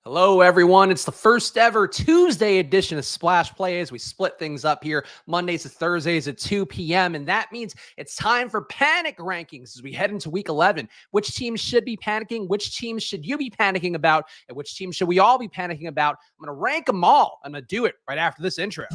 Hello, everyone. It's the first ever Tuesday edition of Splash Play as we split things up here Mondays to Thursdays at 2 p.m. And that means it's time for panic rankings as we head into week 11. Which teams should be panicking? Which teams should you be panicking about? And which teams should we all be panicking about? I'm going to rank them all. I'm going to do it right after this intro.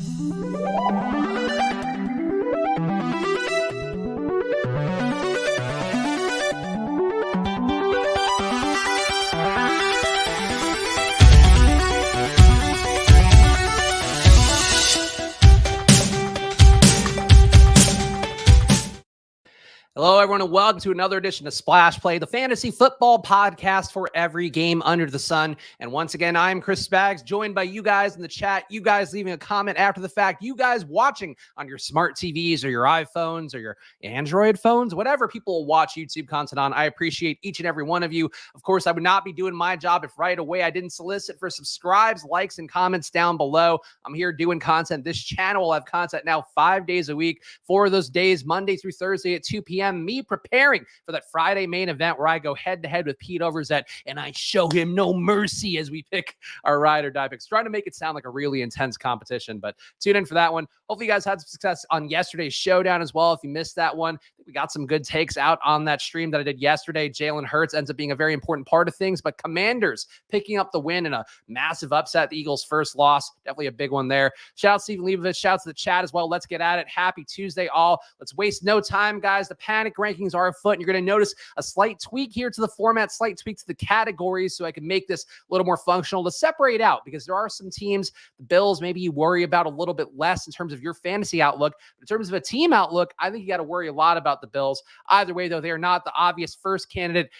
Hello, everyone, and welcome to another edition of Splash Play, the fantasy football podcast for every game under the sun. And once again, I'm Chris Spags, joined by you guys in the chat, you guys leaving a comment after the fact, you guys watching on your smart TVs or your iPhones or your Android phones, whatever people watch YouTube content on. I appreciate each and every one of you. Of course, I would not be doing my job if right away I didn't solicit for subscribes, likes, and comments down below. I'm here doing content. This channel will have content now 5 days a week, 4 of those days, Monday through Thursday at 2 p.m. Me preparing for that Friday main event where I go head-to-head with Pete Overzet and I show him no mercy as we pick our ride or die picks. Trying to make it sound like a really intense competition, but tune in for that one. Hopefully you guys had some success on yesterday's showdown as well. If you missed that one, we got some good takes out on that stream that I did yesterday. Jalen Hurts ends up being a very important part of things, but Commanders picking up the win in a massive upset. The Eagles' first loss, definitely a big one there. Shout out Stephen Leibovich, shouts to the chat as well. Let's get at it. Happy Tuesday all. Let's waste no time, guys. The panic rankings are afoot, and you're going to notice a slight tweak here to the format, slight tweak to the categories so I can make this a little more functional to separate out, because there are some teams, the Bills, maybe you worry about a little bit less in terms of your fantasy outlook. But in terms of a team outlook, I think you got to worry a lot about the Bills. Either way, though, they are not the obvious first candidate.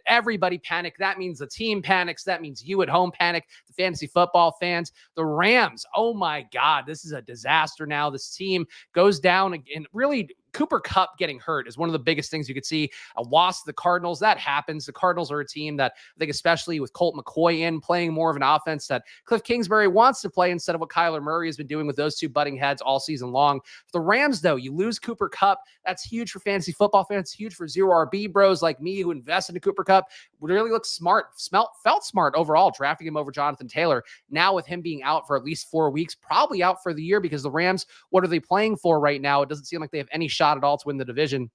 Everybody panic. That means the team panics. That means you at home panic. The fantasy football fans, the Rams. Oh my God, this is a disaster now. This team goes down and really Cooper Kupp getting hurt is one of the biggest things you could see. A loss to the Cardinals, that happens. The Cardinals are a team that I think, especially with Colt McCoy in, playing more of an offense that Cliff Kingsbury wants to play instead of what Kyler Murray has been doing with those two butting heads all season long. For the Rams, though, you lose Cooper Kupp. That's huge for fantasy football fans, huge for zero RB bros like me who invested in Cooper Kupp. Really looked smart, felt smart overall, drafting him over Jonathan Taylor. Now with him being out for at least 4 weeks, probably out for the year, because the Rams, what are they playing for right now? It doesn't seem like they have any shot at all to win the division.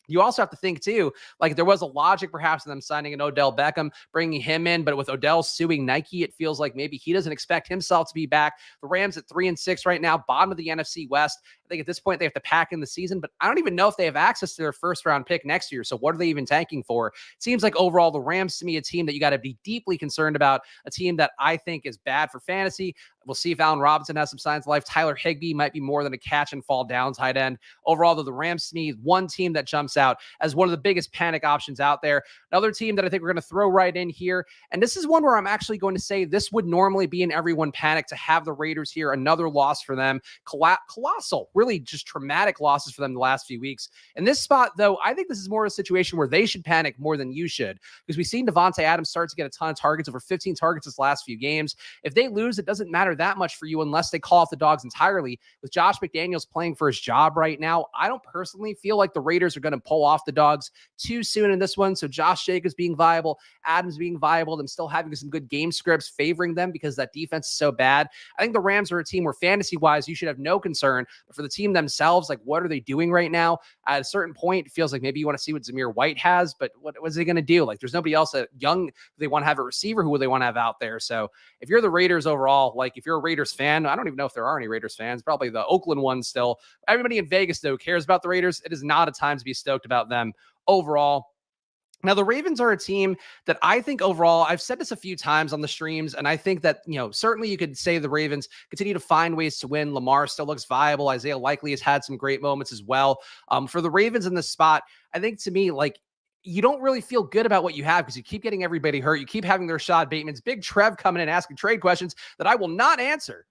You also have to think, too, like there was a logic perhaps in them signing an Odell Beckham, bringing him in. But with Odell suing Nike, it feels like maybe he doesn't expect himself to be back. The Rams at 3-6 right now, bottom of the NFC West. I think at this point they have to pack in the season, but I don't even know if they have access to their first round pick next year. So what are they even tanking for? It seems like overall the Rams, to me, a team that you got to be deeply concerned about, a team that I think is bad for fantasy. We'll see if Allen Robinson has some signs of life. Tyler Higbee might be more than a catch and fall down tight end. Overall, though, the Rams, to me, one team that jumps out as one of the biggest panic options out there. Another team that I think we're going to throw right in here, and this is one where I'm actually going to say this would normally be an everyone panic to have the Raiders here. Another loss for them. Colossal, really just traumatic losses for them the last few weeks. In this spot, though, I think this is more of a situation where they should panic more than you should, because we've seen Devontae Adams start to get a ton of targets, over 15 targets this last few games. If they lose, it doesn't matter that much for you unless they call off the dogs entirely. With Josh McDaniels playing for his job right now, I don't personally feel like the Raiders are going to pull off the dogs too soon in this one. So Josh Jacobs being viable, Adams being viable, them still having some good game scripts favoring them because that defense is so bad. I think the Rams are a team where fantasy-wise you should have no concern. But for the team themselves, like, what are they doing right now? At a certain point, it feels like maybe you want to see what Zamir White has, but what is he going to do? Like, there's nobody else that young they want to have a receiver who they want to have out there. So if you're the Raiders overall, like if you're a Raiders fan, I don't even know if there are any Raiders fans, probably the Oakland ones still. Everybody in Vegas, though, cares about the Raiders. It is not a time to be stoked about them overall. Now, the Ravens are a team that I think overall, I've said this a few times on the streams, and I think that, certainly you could say the Ravens continue to find ways to win. Lamar still looks viable. Isaiah Likely has had some great moments as well. For the Ravens in this spot, I think to me, like, you don't really feel good about what you have because you keep getting everybody hurt. You keep having their Rashad Bateman's, Big Trev coming in asking trade questions that I will not answer.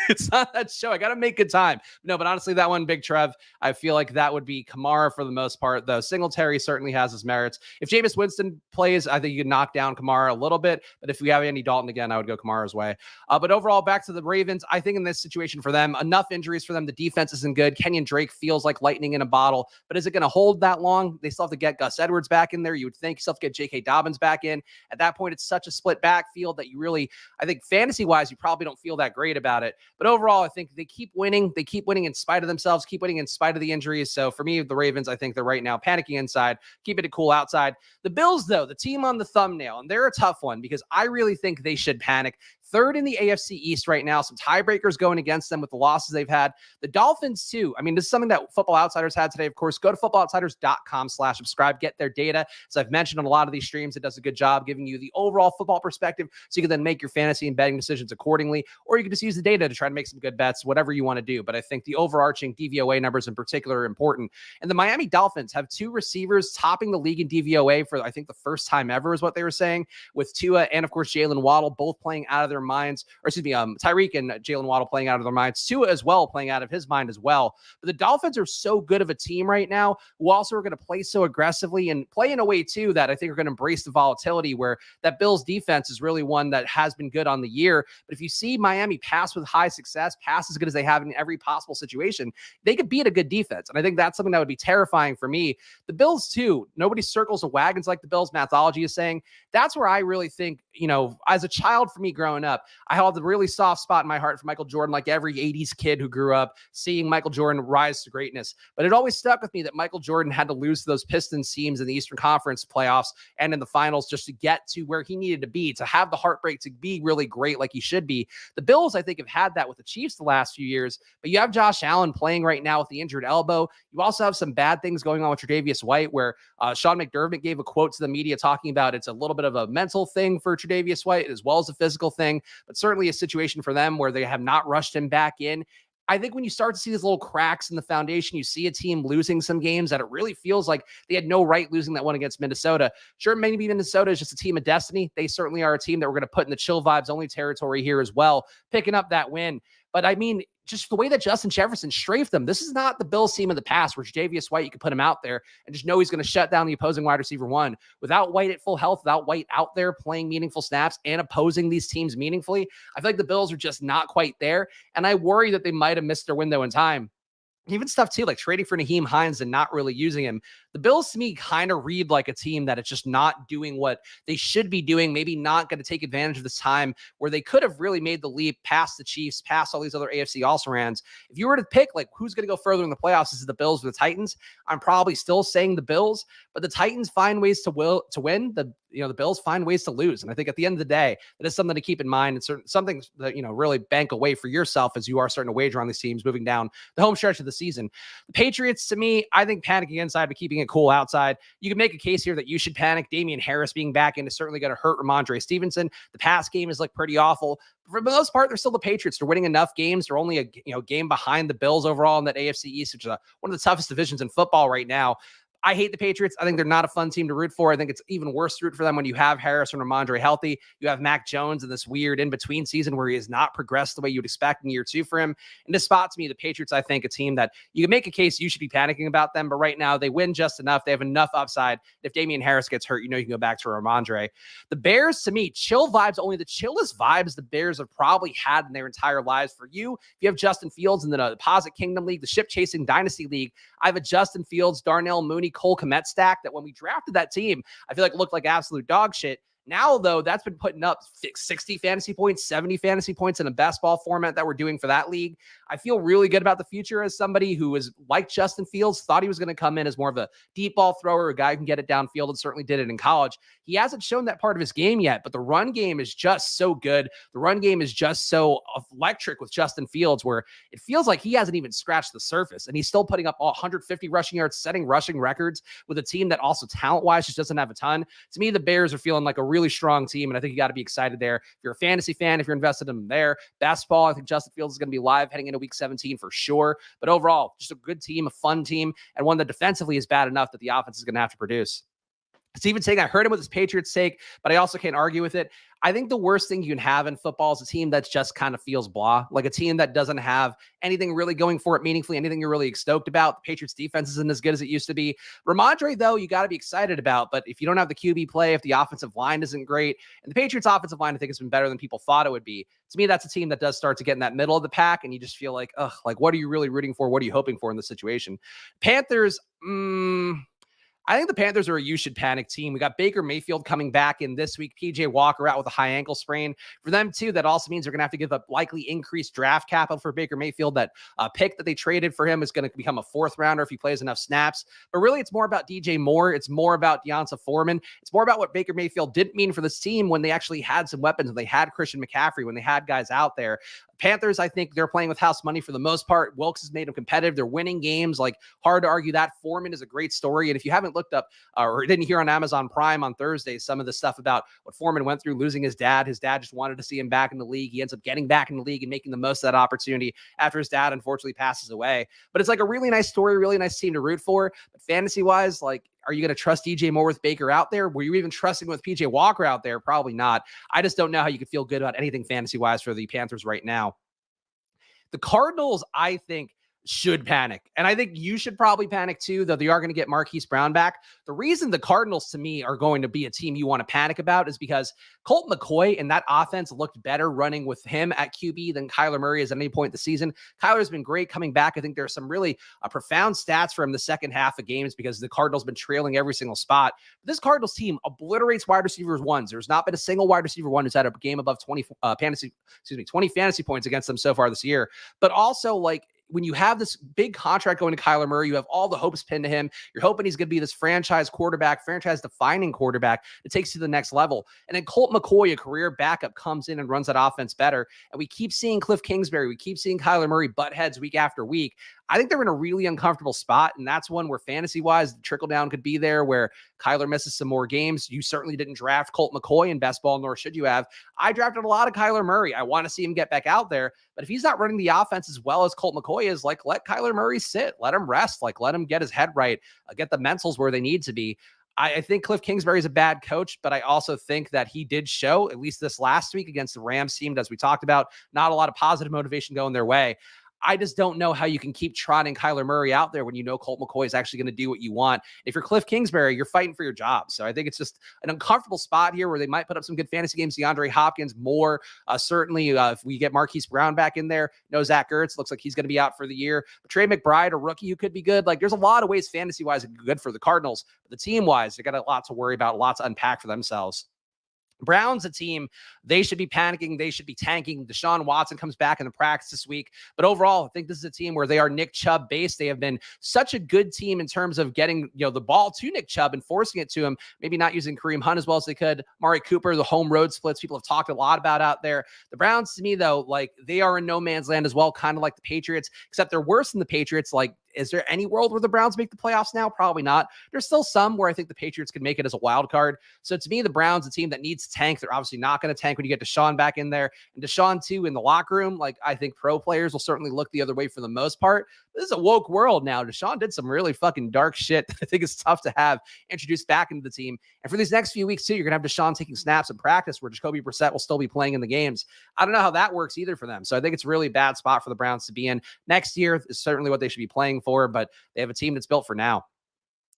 It's not that show. I got to make good time. No, but honestly, that one, Big Trev, I feel like that would be Kamara for the most part, though. Singletary certainly has his merits. If Jameis Winston plays, I think you can knock down Kamara a little bit. But if we have Andy Dalton again, I would go Kamara's way. But overall, back to the Ravens, I think in this situation for them, enough injuries for them. The defense isn't good. Kenyon Drake feels like lightning in a bottle. But is it going to hold that long? They still have to get Gus Edwards back in there. You would think. You still have to get J.K. Dobbins back in. At that point, it's such a split backfield that you really, I think fantasy-wise, you probably don't feel that great about it. But overall, I think they keep winning. They keep winning in spite of themselves, keep winning in spite of the injuries. So for me, the Ravens, I think they're right now panicking inside, keeping it cool outside. The Bills, though, the team on the thumbnail, and they're a tough one because I really think they should panic. Third in the AFC East right now. Some tiebreakers going against them with the losses they've had. The Dolphins, too. I mean, this is something that Football Outsiders had today. Of course, go to footballoutsiders.com/subscribe. Get their data. As I've mentioned on a lot of these streams, it does a good job giving you the overall football perspective so you can then make your fantasy and betting decisions accordingly, or you can just use the data to try to make some good bets, whatever you want to do. But I think the overarching DVOA numbers in particular are important. And the Miami Dolphins have two receivers topping the league in DVOA for, I think, the first time ever is what they were saying, with Tua and, of course, Jalen Waddle both playing out of their minds, or excuse me, Tyreek and Jalen Waddle playing out of their minds, Tua as well playing out of his mind as well. But the Dolphins are so good of a team right now, who also are going to play so aggressively and play in a way too that I think are going to embrace the volatility, where that Bills defense is really one that has been good on the year. But if you see Miami pass with high success, pass as good as they have in every possible situation, they could beat a good defense. And I think that's something that would be terrifying for me. The Bills too, nobody circles the wagons like the Bills mathology is saying. That's where I really think, as a child for me growing up, I held a really soft spot in my heart for Michael Jordan, like every 80s kid who grew up seeing Michael Jordan rise to greatness. But it always stuck with me that Michael Jordan had to lose to those Pistons teams in the Eastern Conference playoffs and in the finals just to get to where he needed to be, to have the heartbreak, to be really great like he should be. The Bills, I think, have had that with the Chiefs the last few years, but you have Josh Allen playing right now with the injured elbow. You also have some bad things going on with Tre'Davious White, where Sean McDermott gave a quote to the media talking about it's a little bit of a mental thing for Tre'Davious White as well as a physical thing, but certainly a situation for them where they have not rushed him back in. I think when you start to see these little cracks in the foundation, you see a team losing some games that it really feels like they had no right losing that one against Minnesota. Sure, maybe Minnesota is just a team of destiny. They certainly are a team that we're going to put in the chill vibes only territory here as well, picking up that win. But I mean, just the way that Justin Jefferson strafed them, this is not the Bills team of the past where Tre'Davious White, you can put him out there and just know he's going to shut down the opposing wide receiver one. Without White at full health, without White out there playing meaningful snaps and opposing these teams meaningfully, I feel like the Bills are just not quite there. And I worry that they might have missed their window in time. Even stuff too, like trading for Naheem Hines and not really using him. The Bills to me kind of read like a team that it's just not doing what they should be doing, maybe not going to take advantage of this time where they could have really made the leap past the Chiefs, past all these other AFC also-rans. If you were to pick like who's going to go further in the playoffs, is it the Bills or the Titans? I'm probably still saying the Bills, but the Titans find ways to win. The Bills find ways to lose. And I think at the end of the day, that is something to keep in mind and something that, really bank away for yourself as you are starting to wager on these teams moving down the home stretch of the season. The Patriots, to me, I think panicking inside, but keeping it cool outside. You can make a case here that you should panic. Damian Harris being back in is certainly going to hurt Ramondre Stevenson. The pass game is pretty awful. For the most part, they're still the Patriots. They're winning enough games. They're only a game behind the Bills overall in that AFC East, which is one of the toughest divisions in football right now. I hate the Patriots. I think they're not a fun team to root for. I think it's even worse to root for them when you have Harris and Ramondre healthy. You have Mac Jones in this weird in-between season where he has not progressed the way you would expect in year two for him. And this spot to me, the Patriots, I think, a team that you can make a case you should be panicking about them, but right now they win just enough. They have enough upside. If Damian Harris gets hurt, you can go back to Ramondre. The Bears, to me, chill vibes, only the chillest vibes the Bears have probably had in their entire lives. For you, if you have Justin Fields in the Deposit Kingdom League, the Ship Chasing Dynasty League, I have a Justin Fields, Darnell Mooney, Cole Kmet stack that when we drafted that team, I feel like it looked like absolute dog shit. Now, though, that's been putting up 60 fantasy points, 70 fantasy points in a best ball format that we're doing for that league. I feel really good about the future as somebody who is like Justin Fields, thought he was going to come in as more of a deep ball thrower, a guy who can get it downfield, and certainly did it in college. He hasn't shown that part of his game yet, but the run game is just so good. The run game is just so electric with Justin Fields, where it feels like he hasn't even scratched the surface, and he's still putting up 150 rushing yards, setting rushing records with a team that also talent-wise just doesn't have a ton. To me, the Bears are feeling like a really strong team, and I think you got to be excited there. If you're a fantasy fan, if you're invested in them there, best ball, I think Justin Fields is going to be live heading into week 17 for sure. But overall, just a good team, a fun team, and one that defensively is bad enough that the offense is going to have to produce. Steven saying, I heard him with his Patriots take, but I also can't argue with it. I think the worst thing you can have in football is a team that just kind of feels blah, like a team that doesn't have anything really going for it meaningfully, anything you're really stoked about. The Patriots defense isn't as good as it used to be. Ramondre, though, you got to be excited about, but if you don't have the QB play, if the offensive line isn't great, and the Patriots offensive line, I think, has been better than people thought it would be. To me, that's a team that does start to get in that middle of the pack, and you just feel like, ugh, like, what are you really rooting for? What are you hoping for in this situation? Panthers, I think the Panthers are a you should panic team. We got Baker Mayfield coming back in this week. PJ Walker out with a high ankle sprain. For them, too, that also means they're going to have to give up likely increased draft capital for Baker Mayfield. That pick that they traded for him is going to become a fourth rounder if he plays enough snaps. But really, it's more about DJ Moore. It's more about Deonta Foreman. It's more about what Baker Mayfield didn't mean for this team when they actually had some weapons, when they had Christian McCaffrey, when they had guys out there. Panthers, I think they're playing with house money for the most part. Wilkes has made them competitive. They're winning games. Like, hard to argue that. Foreman is a great story. And if you haven't looked up or didn't hear on Amazon Prime on Thursday, some of the stuff about what Foreman went through losing his dad just wanted to see him back in the league. He ends up getting back in the league and making the most of that opportunity after his dad unfortunately passes away. But it's like a really nice story, really nice team to root for. But fantasy wise, like, are you going to trust DJ Moore with Baker out there? Were you even trusting with PJ Walker out there? Probably not. I just don't know how you could feel good about anything fantasy wise for the Panthers right now. The Cardinals, I think, should panic. And I think you should probably panic too, though they are going to get Marquise Brown back. The reason the Cardinals, to me, are going to be a team you want to panic about is because Colt McCoy and that offense looked better running with him at QB than Kyler Murray is at any point in the season. Kyler's been great coming back. I think there are some really profound stats for him the second half of games because the Cardinals been trailing every single spot. But this Cardinals team obliterates wide receivers ones. There's not been a single wide receiver one who's had a game above 20 fantasy points against them so far this year. But also, like, when you have this big contract going to Kyler Murray, you have all the hopes pinned to him. You're hoping he's going to be this franchise quarterback, franchise-defining quarterback that takes you to the next level. And then Colt McCoy, a career backup, comes in and runs that offense better. And we keep seeing Cliff Kingsbury. We keep seeing Kyler Murray butt heads week after week. I think they're in a really uncomfortable spot, and that's one where fantasy-wise, the trickle-down could be there, where Kyler misses some more games. You certainly didn't draft Colt McCoy in best ball, nor should you have. I drafted a lot of Kyler Murray. I want to see him get back out there, but if he's not running the offense as well as Colt McCoy is, like, let Kyler Murray sit. Let him rest. Like, let him get his head right, get the mentals where they need to be. I think Cliff Kingsbury is a bad coach, but I also think that he did show, at least this last week against the Rams team, as we talked about, not a lot of positive motivation going their way. I just don't know how you can keep trotting Kyler Murray out there when you know Colt McCoy is actually going to do what you want. If you're Cliff Kingsbury, you're fighting for your job. So I think it's just an uncomfortable spot here where they might put up some good fantasy games. DeAndre Hopkins, more certainly if we get Marquise Brown back in there, no Zach Ertz, looks like he's going to be out for the year. But Trey McBride, a rookie who could be good. Like, there's a lot of ways fantasy-wise it could be good for the Cardinals. But the team-wise, they got a lot to worry about, a lot to unpack for themselves. Browns, a team, they should be panicking. They should be tanking. Deshaun Watson comes back in the practice this week. But overall, I think this is a team where they are Nick Chubb based. They have been such a good team in terms of getting, the ball to Nick Chubb and forcing it to him, maybe not using Kareem Hunt as well as they could. Amari Cooper, the home road splits, people have talked a lot about out there. The Browns, to me, though, like, they are in no man's land as well, kind of like the Patriots, except they're worse than the Patriots. Like, is there any world where the Browns make the playoffs now? Probably not. There's still some where I think the Patriots could make it as a wild card. So to me, the Browns, a team that needs to tank. They're obviously not going to tank when you get Deshaun back in there. And Deshaun, too, in the locker room, like, I think pro players will certainly look the other way for the most part. This is a woke world now. Deshaun did some really fucking dark shit that I think is tough to have introduced back into the team. And for these next few weeks, too, you're going to have Deshaun taking snaps in practice where Jacoby Brissett will still be playing in the games. I don't know how that works either for them. So I think it's a really bad spot for the Browns to be in. Next year is certainly what they should be playing for, but they have a team that's built for now.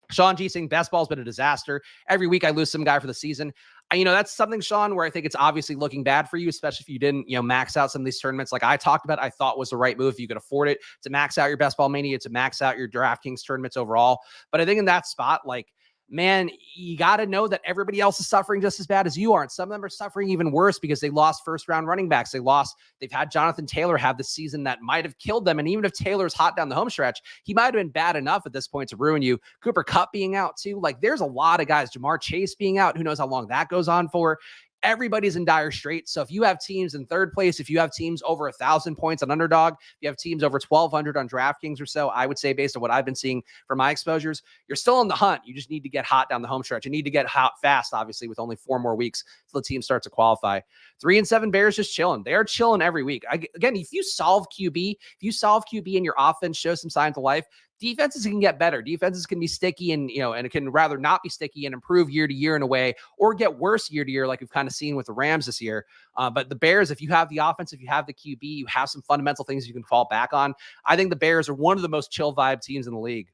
Sean G saying best ball's been a disaster. Every week I lose some guy for the season. That's something, Sean, where I think it's obviously looking bad for you, especially if you didn't, max out some of these tournaments like I talked about. I thought was the right move if you could afford it to max out your best ball mania, to max out your DraftKings tournaments overall. But I think in that spot, like, man, you got to know that everybody else is suffering just as bad as you are. And some of them are suffering even worse because they lost first round running backs. They've had Jonathan Taylor have the season that might have killed them. And even if Taylor's hot down the home stretch, he might have been bad enough at this point to ruin you. Cooper Kupp being out too. Like, there's a lot of guys. Jamar Chase being out. Who knows how long that goes on for. Everybody's in dire straits. So if you have teams in third place, if you have teams over 1,000 points on Underdog, if you have teams over 1,200 on DraftKings or so, I would say based on what I've been seeing from my exposures, you're still in the hunt. You just need to get hot down the home stretch. You need to get hot fast, obviously, with only 4 more weeks till the team starts to qualify. 3-7 Bears just chilling. They are chilling every week. Again, if you solve QB and your offense shows some signs of life, defenses can get better. Defenses can be sticky and it can rather not be sticky and improve year to year in a way, or get worse year to year, like we've kind of seen with the Rams this year. But the Bears, if you have the offense, if you have the QB, you have some fundamental things you can fall back on. I think the Bears are one of the most chill vibe teams in the league.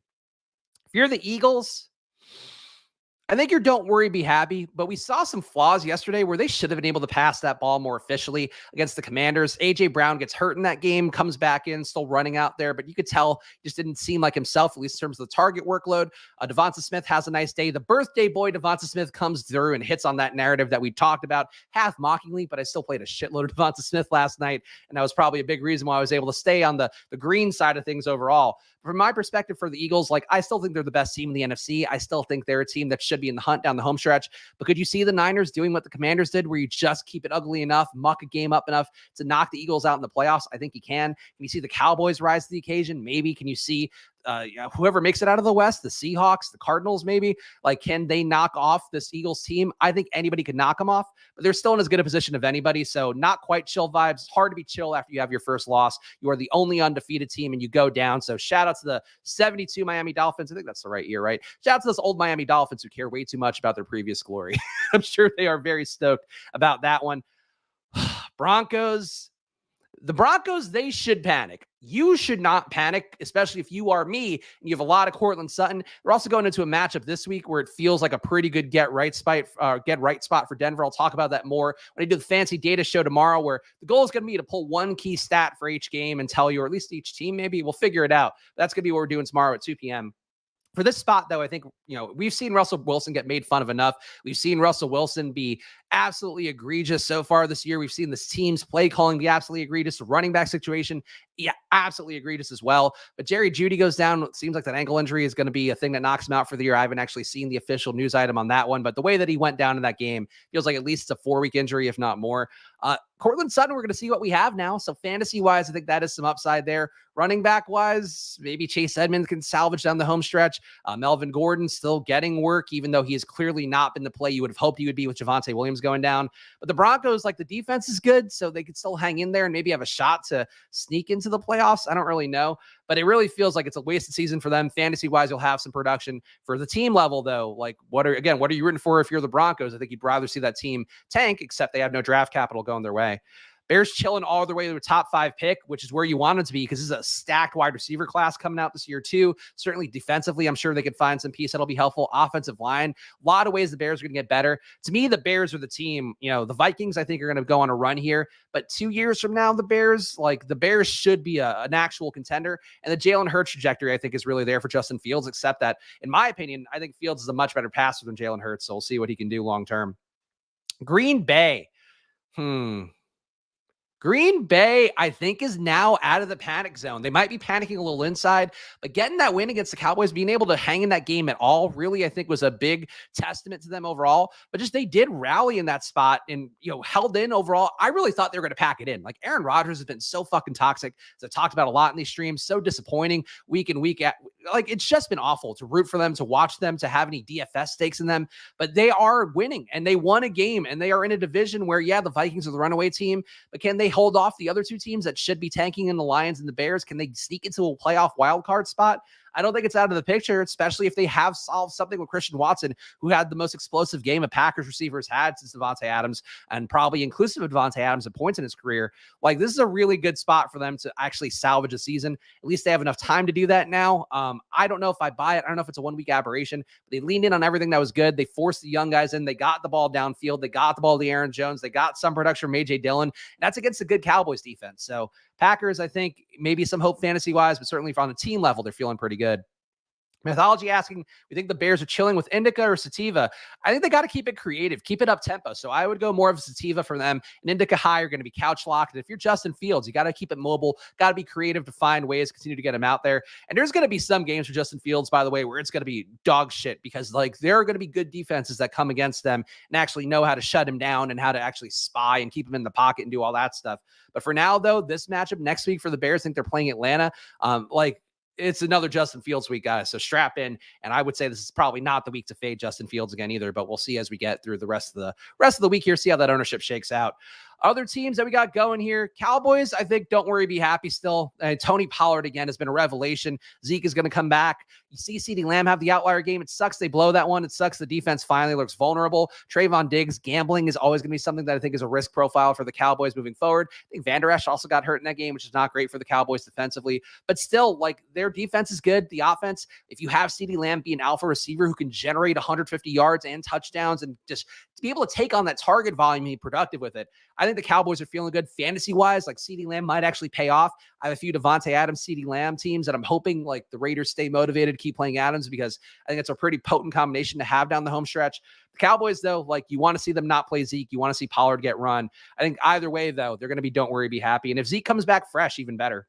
If you're the Eagles, I think you're don't worry, be happy, but we saw some flaws yesterday where they should have been able to pass that ball more efficiently against the Commanders. A.J. Brown gets hurt in that game, comes back in, still running out there, but you could tell he just didn't seem like himself, at least in terms of the target workload. Devonta Smith has a nice day. The birthday boy, Devonta Smith, comes through and hits on that narrative that we talked about, half mockingly, but I still played a shitload of Devonta Smith last night, and that was probably a big reason why I was able to stay on the green side of things overall. From my perspective for the Eagles, I still think they're the best team in the NFC. I still think they're a team that should be in the hunt down the home stretch. But could you see the Niners doing what the Commanders did, where you just keep it ugly enough, muck a game up enough to knock the Eagles out in the playoffs? I think you can. Can you see the Cowboys rise to the occasion? Maybe. Can you see whoever makes it out of the West, the Seahawks, the Cardinals, maybe? Can they knock off this Eagles team? I think anybody could knock them off, but they're still in as good a position of anybody. So not quite chill vibes. It's hard to be chill after you have your first loss. You are the only undefeated team and you go down. So shout out to the 72 Miami Dolphins. I think that's the right year, right? Shout out to those old Miami Dolphins who care way too much about their previous glory. I'm sure they are very stoked about that one. Broncos. The Broncos, they should panic. You should not panic, especially if you are me and you have a lot of Courtland Sutton. They're also going into a matchup this week where it feels like a pretty good get right spot for Denver. I'll talk about that more when I do the fancy data show tomorrow, where the goal is going to be to pull one key stat for each game and tell you, or at least each team, maybe. We'll figure it out. That's going to be what we're doing tomorrow at 2 p.m. For this spot, though, I think, we've seen Russell Wilson get made fun of enough. We've seen Russell Wilson be absolutely egregious so far this year. We've seen this team's play calling be absolutely egregious. The running back situation, absolutely egregious as well. But Jerry Jeudy goes down. It seems like that ankle injury is going to be a thing that knocks him out for the year. I haven't actually seen the official news item on that one, but the way that he went down in that game feels like at least it's a 4-week injury, if not more. Courtland Sutton, we're going to see what we have now. So fantasy-wise, I think that is some upside there. Running back-wise, maybe Chase Edmonds can salvage down the home stretch. Melvin Gordon still getting work, even though he has clearly not been the play you would have hoped he would be with Javonte Williams going down. But the Broncos, the defense is good, so they could still hang in there and maybe have a shot to sneak into the playoffs. I don't really know, but it really feels like it's a wasted season for them. Fantasy-wise, you'll have some production. For the team level, though, what are you rooting for if you're the Broncos? I think you'd rather see that team tank, except they have no draft capital going their way. Bears chilling all the way to a top 5 pick, which is where you want it to be, because this is a stacked wide receiver class coming out this year too. Certainly defensively, I'm sure they could find some piece that'll be helpful. Offensive line, a lot of ways the Bears are going to get better. To me, the Bears are the team. The Vikings, I think, are going to go on a run here, but 2 years from now, the Bears should be an actual contender. And the Jalen Hurts trajectory, I think, is really there for Justin Fields, except that, in my opinion, I think Fields is a much better passer than Jalen Hurts. So we'll see what he can do long term. Green Bay. Green Bay, I think, is now out of the panic zone. They might be panicking a little inside, but getting that win against the Cowboys, being able to hang in that game at all, really, I think, was a big testament to them overall. But just they did rally in that spot and, held in overall. I really thought they were going to pack it in. Aaron Rodgers has been so fucking toxic, as I've talked about a lot in these streams, so disappointing week in, week out. It's just been awful to root for them, to watch them, to have any DFS stakes in them. But they are winning, and they won a game, and they are in a division where, the Vikings are the runaway team, but can they hold off the other two teams that should be tanking in the Lions and the Bears? Can they sneak into a playoff wildcard spot? I don't think it's out of the picture, especially if they have solved something with Christian Watson, who had the most explosive game a Packers receivers had since Devontae Adams, and probably inclusive of Devontae Adams at points in his career. This is a really good spot for them to actually salvage a season. At least they have enough time to do that now. I don't know if I buy it. I don't know if it's a 1 week aberration, but they leaned in on everything that was good. They forced the young guys in. They got the ball downfield. They got the ball to Aaron Jones. They got some production from A.J. Dillon. And that's against a good Cowboys defense. So Packers, I think, maybe some hope fantasy-wise, but certainly on the team level, they're feeling pretty good. Mythology asking, we think the Bears are chilling with indica or sativa? I think they got to keep it creative, keep it up tempo. So I would go more of a sativa from them. An indica high are going to be couch locked. And if you're Justin Fields, you got to keep it mobile, got to be creative to find ways to continue to get him out there. And there's going to be some games for Justin Fields, by the way, where it's going to be dog shit, because there are going to be good defenses that come against them and actually know how to shut him down and how to actually spy and keep him in the pocket and do all that stuff. But for now, though, this matchup next week for the Bears, I think they're playing Atlanta. It's another Justin Fields week, guys. So strap in. And I would say this is probably not the week to fade Justin Fields again either, but we'll see as we get through the rest of the week here, see how that ownership shakes out. Other teams that we got going here, Cowboys, I think, don't worry, be happy still. Tony Pollard, again, has been a revelation. Zeke is going to come back. You see CeeDee Lamb have the outlier game. It sucks they blow that one. It sucks the defense finally looks vulnerable. Trayvon Diggs, gambling is always going to be something that I think is a risk profile for the Cowboys moving forward. I think Van Der Esch also got hurt in that game, which is not great for the Cowboys defensively. But still, like, their defense is good. The offense, if you have CeeDee Lamb be an alpha receiver who can generate 150 yards and touchdowns and just to be able to take on that target volume and be productive with it, I think the Cowboys are feeling good fantasy-wise. Like, CeeDee Lamb might actually pay off. I have a few Devontae Adams, CeeDee Lamb teams that I'm hoping, like, the Raiders stay motivated, keep playing Adams, because I think it's a pretty potent combination to have down the home stretch. The Cowboys, though, like, you want to see them not play Zeke. You want to see Pollard get run. I think either way, though, they're going to be don't worry, be happy. And if Zeke comes back fresh, even better.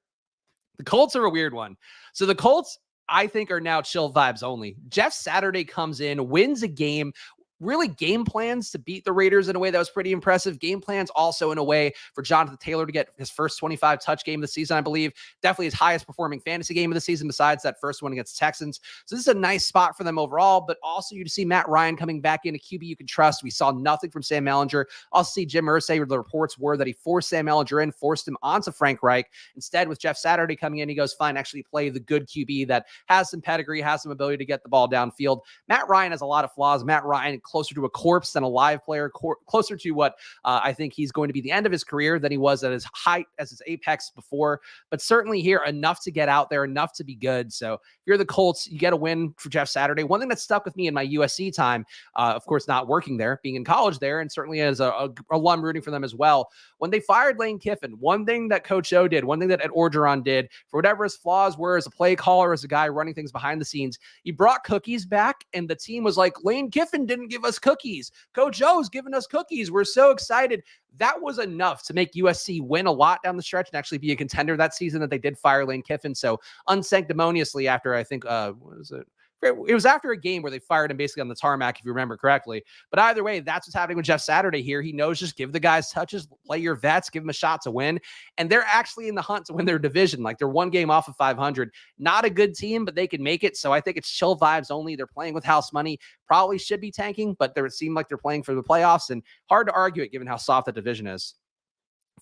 The Colts are a weird one. So the Colts, I think, are now chill vibes only. Jeff Saturday comes in, wins a game, really game plans to beat the Raiders in a way that was pretty impressive. Game plans also in a way for Jonathan Taylor to get his first 25 touch game of the season, I believe. Definitely his highest performing fantasy game of the season besides that first one against Texans. So this is a nice spot for them overall, but also you to see Matt Ryan coming back in, a QB you can trust. We saw nothing from Sam Ehlinger. Also see Jim Irsay, the reports were that he forced Sam Ehlinger in, forced him onto Frank Reich. Instead, with Jeff Saturday coming in, he goes, fine, actually play the good QB that has some pedigree, has some ability to get the ball downfield. Matt Ryan has a lot of flaws. Matt Ryan, closer to a corpse than a live player, closer to what I think he's going to be the end of his career than he was at his height, as his apex before. But certainly here, enough to get out there, enough to be good. So if you're the Colts, you get a win for Jeff Saturday. One thing that stuck with me in my USC time, of course, not working there, being in college there, and certainly as a alum rooting for them as well. When they fired Lane Kiffin, one thing that Coach O did, one thing that Ed Orgeron did, for whatever his flaws were as a play caller, as a guy running things behind the scenes, he brought cookies back, and the team was like, Lane Kiffin didn't give us cookies. Coach O's giving us cookies. We're so excited. That was enough to make USC win a lot down the stretch and actually be a contender that season that they did fire Lane Kiffin. So unsanctimoniously after, I think, what was it? It was after a game where they fired him basically on the tarmac, if you remember correctly. But either way, that's what's happening with Jeff Saturday here. He knows, just give the guys touches, play your vets, give them a shot to win. And they're actually in the hunt to win their division. Like, they're one game off of 500. Not a good team, but they can make it. So I think it's chill vibes only. They're playing with house money. Probably should be tanking, but it seemed like they're playing for the playoffs. And hard to argue it given how soft the division is.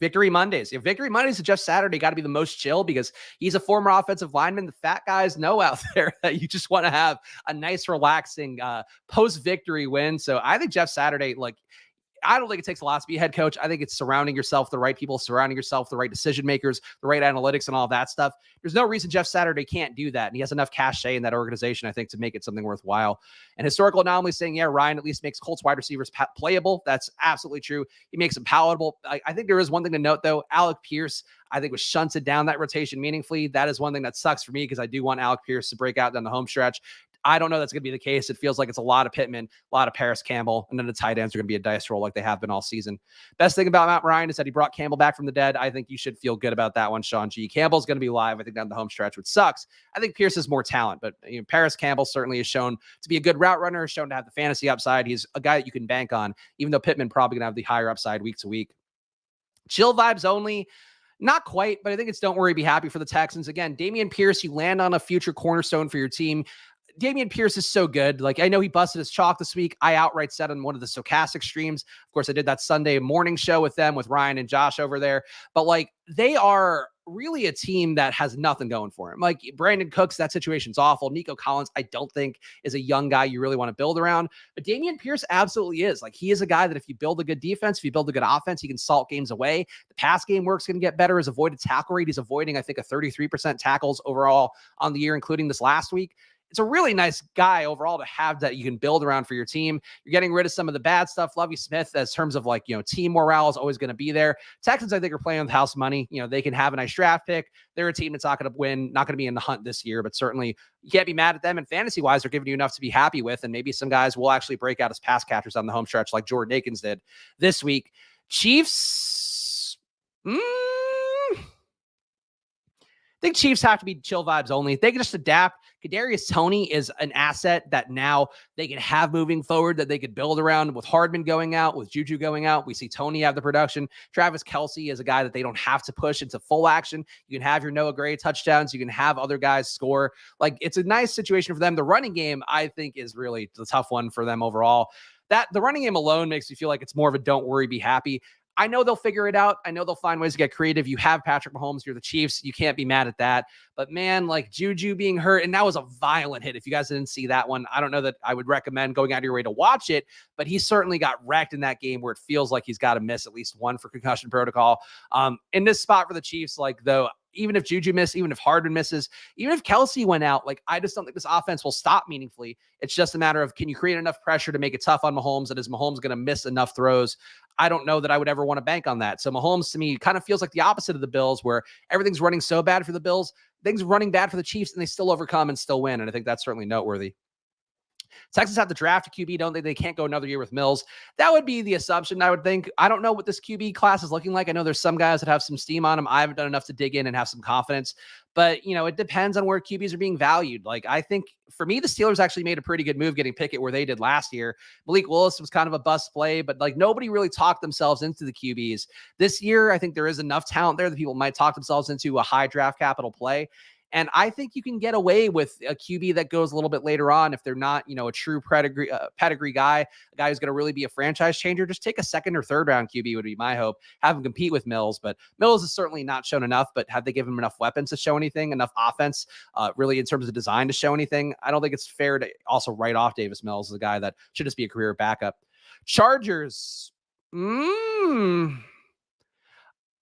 Victory Mondays. Victory Mondays to Jeff Saturday got to be the most chill because he's a former offensive lineman. The fat guys know out there that you just want to have a nice, relaxing post-victory win. So I think Jeff Saturday, like, I don't think it takes a lot to be a head coach. I think it's surrounding yourself the right people, surrounding yourself the right decision makers, the right analytics and all that stuff. There's no reason Jeff Saturday can't do that. And he has enough cachet in that organization, I think, to make it something worthwhile. And historical anomaly saying, yeah, Ryan at least makes Colts wide receivers playable. That's absolutely true. He makes them palatable. I think there is one thing to note, though. Alec Pierce, I think, was shunted down that rotation meaningfully. That is one thing that sucks for me because I do want Alec Pierce to break out down the home stretch. I don't know that's going to be the case. It feels like it's a lot of Pittman, a lot of Paris Campbell, and then the tight ends are going to be a dice roll like they have been all season. Best thing about Matt Ryan is that he brought Campbell back from the dead. I think you should feel good about that one, Sean G. Campbell's going to be live, I think, down the home stretch, which sucks. I think Pierce has more talent, but Paris Campbell certainly is shown to be a good route runner, shown to have the fantasy upside. He's a guy that you can bank on, even though Pittman probably going to have the higher upside week to week. Chill vibes only. Not quite, but I think it's don't worry, be happy for the Texans. Again, Dameon Pierce, you land on a future cornerstone for your team. Dameon Pierce is so good. Like, I know he busted his chalk this week. I outright said on one of the Stochastic streams. Of course, I did that Sunday morning show with them, with Ryan and Josh over there. But, like, they are really a team that has nothing going for him. Like, Brandon Cooks, that situation's awful. Nico Collins, I don't think is a young guy you really want to build around. But Dameon Pierce absolutely is. Like, he is a guy that if you build a good defense, if you build a good offense, he can salt games away. The pass game work's going to get better. His avoided tackle rate, he's avoiding, I think, a 33% tackles overall on the year, including this last week. It's a really nice guy overall to have that you can build around for your team. You're getting rid of some of the bad stuff. Lovie Smith, as terms of, like, team morale is always going to be there. Texans, I think, are playing with house money. They can have a nice draft pick. They're a team that's not going to win, not going to be in the hunt this year, but certainly you can't be mad at them. And fantasy-wise, they're giving you enough to be happy with. And maybe some guys will actually break out as pass catchers on the home stretch like Jordan Akins did this week. Chiefs, I think Chiefs have to be chill vibes only. They can just adapt. Kadarius Toney is an asset that now they can have moving forward, that they could build around with Hardman going out, with Juju going out. We see Toney have the production. Travis Kelce is a guy that they don't have to push into full action. You can have your Noah Gray touchdowns. You can have other guys score. Like, it's a nice situation for them. The running game, I think, is really the tough one for them overall. That the running game alone makes you feel like it's more of a don't worry, be happy. I know they'll figure it out. I know they'll find ways to get creative. You have Patrick Mahomes. You're the Chiefs. You can't be mad at that. But man, like Juju being hurt, and that was a violent hit. If you guys didn't see that one, I don't know that I would recommend going out of your way to watch it, but he certainly got wrecked in that game where it feels like he's got to miss at least one for concussion protocol. In this spot for the Chiefs, like though, even if Juju missed, even if Hardman misses, even if Kelsey went out, like I just don't think this offense will stop meaningfully. It's just a matter of, can you create enough pressure to make it tough on Mahomes? And is Mahomes going to miss enough throws? I don't know that I would ever want to bank on that. So Mahomes to me kind of feels like the opposite of the Bills, where everything's running so bad for the Bills, things running bad for the Chiefs, and they still overcome and still win. And I think that's certainly noteworthy. Texans have to draft a QB. Don't think they can't go another year with Mills. That would be the assumption, I would think. I don't know what this QB class is looking like. I know there's some guys that have some steam on them. I haven't done enough to dig in and have some confidence. But, you know, it depends on where QBs are being valued. Like, I think for me, the Steelers actually made a pretty good move getting Pickett where they did last year. Malik Willis was kind of a bust play, but like nobody really talked themselves into the QBs. This year, I think there is enough talent there that people might talk themselves into a high draft capital play. And I think you can get away with a QB that goes a little bit later on if they're not, you know, a true pedigree guy, a guy who's going to really be a franchise changer. Just take a second or third round QB would be my hope. Have him compete with Mills, but Mills has certainly not shown enough. But have they given him enough weapons to show anything, enough offense, really in terms of design to show anything? I don't think it's fair to also write off Davis Mills as a guy that should just be a career backup. Chargers.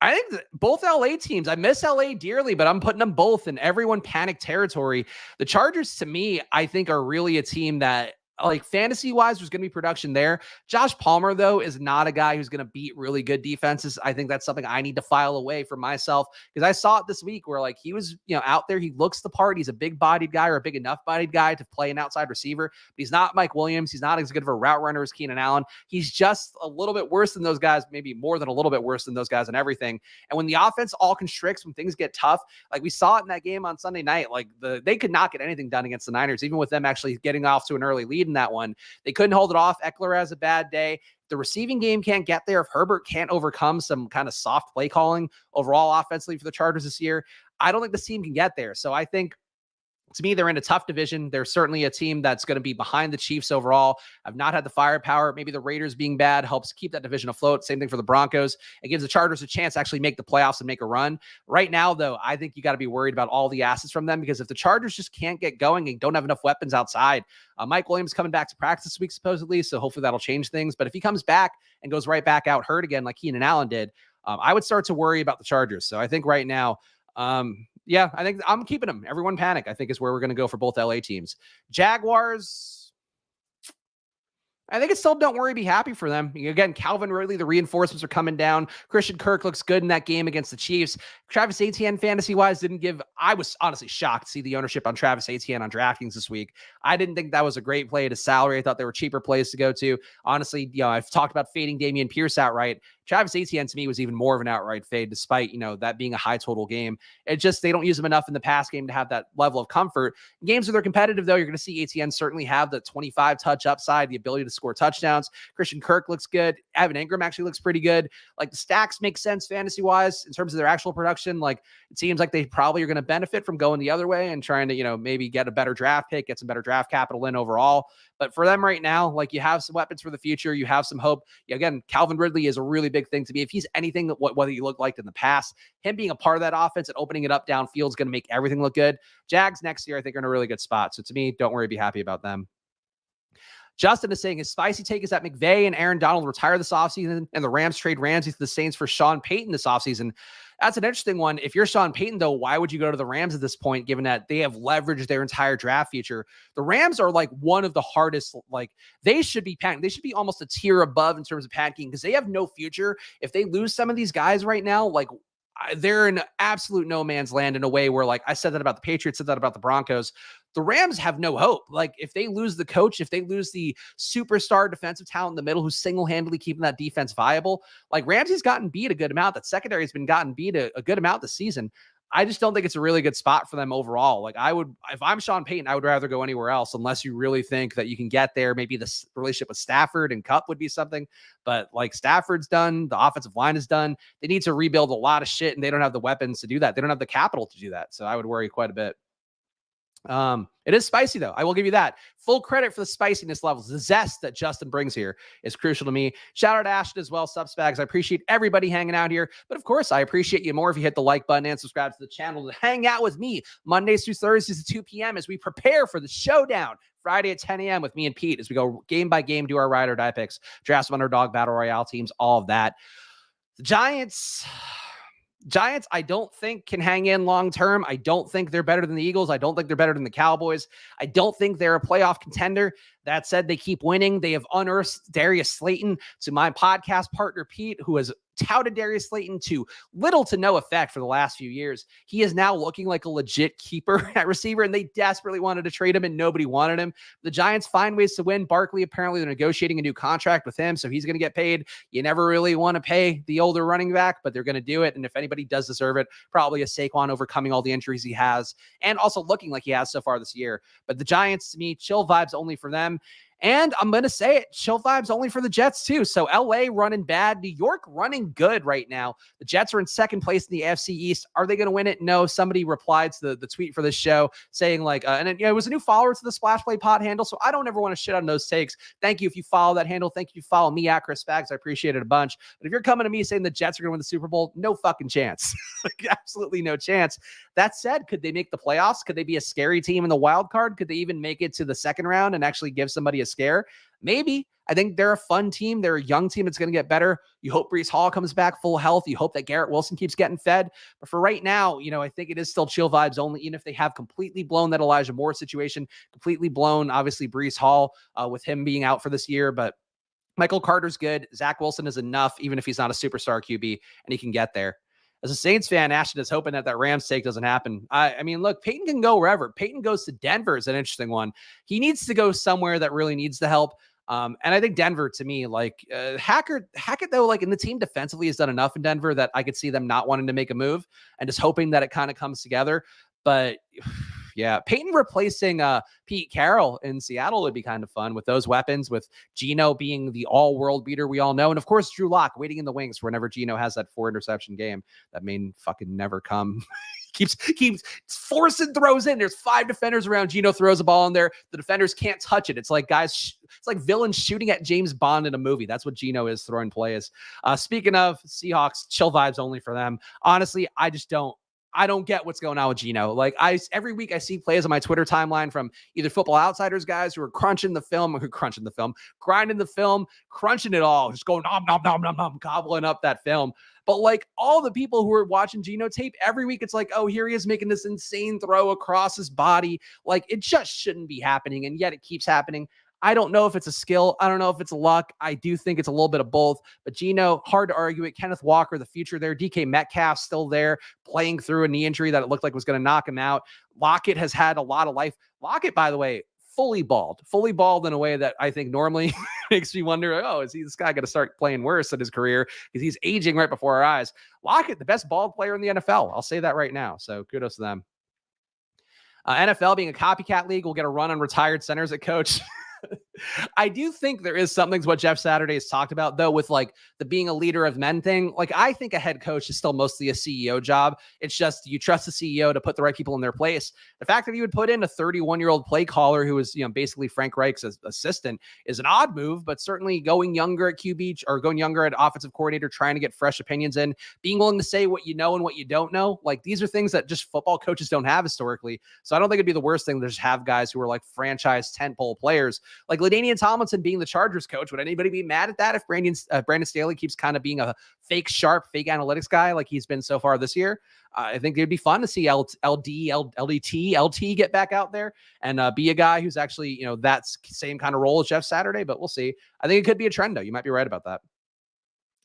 I think both LA teams, I miss LA dearly, but I'm putting them both in everyone panic territory. The Chargers, to me, I think are really a team that, like fantasy wise, there's going to be production there. Josh Palmer, though, is not a guy who's going to beat really good defenses. I think that's something I need to file away for myself, because I saw it this week where like he was, you know, out there. He looks the part. He's a big bodied guy or a big enough bodied guy to play an outside receiver, but he's not Mike Williams. He's not as good of a route runner as Keenan Allen. He's just a little bit worse than those guys, maybe more than a little bit worse than those guys in everything. And when the offense all constricts, when things get tough, like we saw it in that game on Sunday night, like they could not get anything done against the Niners, even with them actually getting off to an early lead in that one. They couldn't hold it off. Eckler has a bad day. The receiving game can't get there. If Herbert can't overcome some kind of soft play calling overall offensively for the Chargers this year, I don't think this team can get there. So I think, to me, they're in a tough division. They're certainly a team that's going to be behind the Chiefs overall. I've not had the firepower. Maybe the Raiders being bad helps keep that division afloat. Same thing for the Broncos. It gives the Chargers a chance to actually make the playoffs and make a run. Right now, though, I think you got to be worried about all the assets from them, because if the Chargers just can't get going and don't have enough weapons outside, Mike Williams coming back to practice this week, supposedly, so hopefully that'll change things. But if he comes back and goes right back out hurt again like Keenan Allen did, I would start to worry about the Chargers. So I think right now, yeah, I think I'm keeping them. Everyone panic, I think, is where we're going to go for both LA teams. Jaguars, I think it's still don't worry, be happy for them. Again, Calvin Ridley, the reinforcements are coming down. Christian Kirk looks good in that game against the Chiefs. Travis Etienne, fantasy-wise, I was honestly shocked to see the ownership on Travis Etienne on DraftKings this week. I didn't think that was a great play at his salary. I thought there were cheaper plays to go to. Honestly, you know, I've talked about fading Dameon Pierce outright. Travis Etienne, to me, was even more of an outright fade, despite, you know, that being a high total game. It just, they don't use him enough in the pass game to have that level of comfort. Games where they're competitive, though, you're going to see Etienne certainly have the 25 touch upside, the ability to score touchdowns. Christian Kirk looks good. Evan Ingram actually looks pretty good. Like, the stacks make sense fantasy wise in terms of their actual production. Like, it seems like they probably are going to benefit from going the other way and trying to, you know, maybe get a better draft pick, get some better draft capital in overall. But for them right now, like, you have some weapons for the future. You have some hope. Again, Calvin Ridley is a really big thing to me. If he's anything what he looked like in the past, him being a part of that offense and opening it up downfield is going to make everything look good. Jags next year, I think, are in a really good spot. So to me, don't worry, be happy about them. Justin is saying his spicy take is that McVay and Aaron Donald retire this offseason and the Rams trade Ramsey to the Saints for Sean Payton this offseason. That's an interesting one. If you're Sean Payton, though, why would you go to the Rams at this point, given that they have leveraged their entire draft future? The Rams are like one of the hardest, like, they should be panicking. They should be almost a tier above in terms of panicking, because they have no future. If they lose some of these guys right now, like, they're in absolute no man's land in a way where, like, I said that about the Patriots, said that about the Broncos. The Rams have no hope. Like, if they lose the coach, if they lose the superstar defensive talent in the middle who's single-handedly keeping that defense viable, like, Ramsey's gotten beat a good amount. That secondary has been gotten beat a good amount this season. I just don't think it's a really good spot for them overall. Like, if I'm Sean Payton, I would rather go anywhere else, unless you really think that you can get there. Maybe the relationship with Stafford and Kupp would be something, but like, Stafford's done, the offensive line is done. They need to rebuild a lot of shit, and they don't have the weapons to do that. They don't have the capital to do that. So I would worry quite a bit. It is spicy though. I will give you that. Full credit for the spiciness levels. The zest that Justin brings here is crucial to me. Shout out to Ashton as well, Spags. I appreciate everybody hanging out here. But of course, I appreciate you more if you hit the like button and subscribe to the channel to hang out with me Mondays through Thursdays at 2 p.m. as we prepare for the showdown Friday at 10 a.m. with me and Pete as we go game by game, do our ride or die picks, draft some underdog battle royale teams, all of that. The Giants, I don't think can hang in long term. I don't think they're better than the Eagles. I don't think they're better than the Cowboys. I don't think they're a playoff contender. That said, they keep winning. They have unearthed Darius Slayton. To my podcast partner, Pete, who has touted Darius Slayton to little to no effect for the last few years. He is now looking like a legit keeper at receiver, and they desperately wanted to trade him, and nobody wanted him. The Giants find ways to win. Barkley, apparently, they're negotiating a new contract with him, so he's going to get paid. You never really want to pay the older running back, but they're going to do it, and if anybody does deserve it, probably a Saquon overcoming all the injuries he has, and also looking like he has so far this year. But the Giants, to me, chill vibes only for them. And I'm going to say it, chill vibes only for the Jets too. So LA running bad, New York running good right now. The Jets are in second place in the AFC East. Are they going to win it? No. Somebody replied to the tweet for this show saying like, and it was a new follower to the Splash Play Pod handle. So I don't ever want to shit on those takes. Thank you if you follow that handle. Thank you if you follow me at Chris Spags. I appreciate it a bunch. But if you're coming to me saying the Jets are going to win the Super Bowl, no fucking chance. Like, absolutely no chance. That said, could they make the playoffs? Could they be a scary team in the wild card? Could they even make it to the second round and actually give somebody a scare? Maybe. I think they're a fun team. They're a young team that's going to get better. You hope Breece Hall comes back full health. You hope that Garrett Wilson keeps getting fed. But for right now, I think it is still chill vibes only, even if they have completely blown that Elijah Moore situation, completely blown, obviously, Breece Hall with him being out for this year. But Michael Carter's good. Zach Wilson is enough, even if he's not a superstar QB, and he can get there. As a Saints fan, Ashton is hoping that Rams take doesn't happen. I mean, look, Peyton can go wherever. Peyton goes to Denver is an interesting one. He needs to go somewhere that really needs the help. And I think Denver, to me, like Hackett, though, like in the team defensively has done enough in Denver that I could see them not wanting to make a move and just hoping that it kind of comes together. But yeah, Peyton replacing Pete Carroll in Seattle would be kind of fun with those weapons, with Geno being the all-world beater we all know. And of course, Drew Lock waiting in the wings for whenever Geno has that 4-interception game that may fucking never come. keeps forcing throws in. There's 5 defenders around. Geno throws a ball in there. The defenders can't touch it. It's like guys, it's like villains shooting at James Bond in a movie. That's what Geno is throwing plays. Speaking of Seahawks, chill vibes only for them. Honestly, I don't get what's going on with Geno. Like every week I see plays on my Twitter timeline from either Football Outsiders guys who are grinding the film, crunching it all, just going nom, nom, nom, nom, nom, gobbling up that film. But like all the people who are watching Geno tape every week, it's like, oh, here he is making this insane throw across his body. Like it just shouldn't be happening. And yet it keeps happening. I don't know if it's a skill. I don't know if it's luck. I do think it's a little bit of both. But Geno, hard to argue it. Kenneth Walker, the future there. DK Metcalf still there, playing through a knee injury that it looked like was going to knock him out. Lockett has had a lot of life. Lockett, by the way, fully bald in a way that I think normally makes me wonder, oh, is this guy going to start playing worse in his career? Because he's aging right before our eyes. Lockett, the best bald player in the NFL. I'll say that right now. So kudos to them. NFL being a copycat league, will get a run on retired centers at coach. I do think there is something to what Jeff Saturday has talked about, though, with like the being a leader of men thing. Like, I think a head coach is still mostly a CEO job. It's just you trust the CEO to put the right people in their place. The fact that you would put in a 31-year-old play caller who is, basically Frank Reich's assistant is an odd move, but certainly going younger at QB or going younger at offensive coordinator, trying to get fresh opinions in, being willing to say what you know and what you don't know. Like, these are things that just football coaches don't have historically. So I don't think it'd be the worst thing to just have guys who are like franchise tentpole players. Like LaDainian Tomlinson being the Chargers coach, would anybody be mad at that if Brandon Staley keeps kind of being a fake analytics guy like he's been so far this year? I think it'd be fun to see LT get back out there and be a guy who's actually, that same kind of role as Jeff Saturday, but we'll see. I think it could be a trend, though. You might be right about that.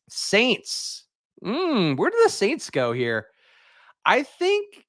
Saints. Where do the Saints go here? I think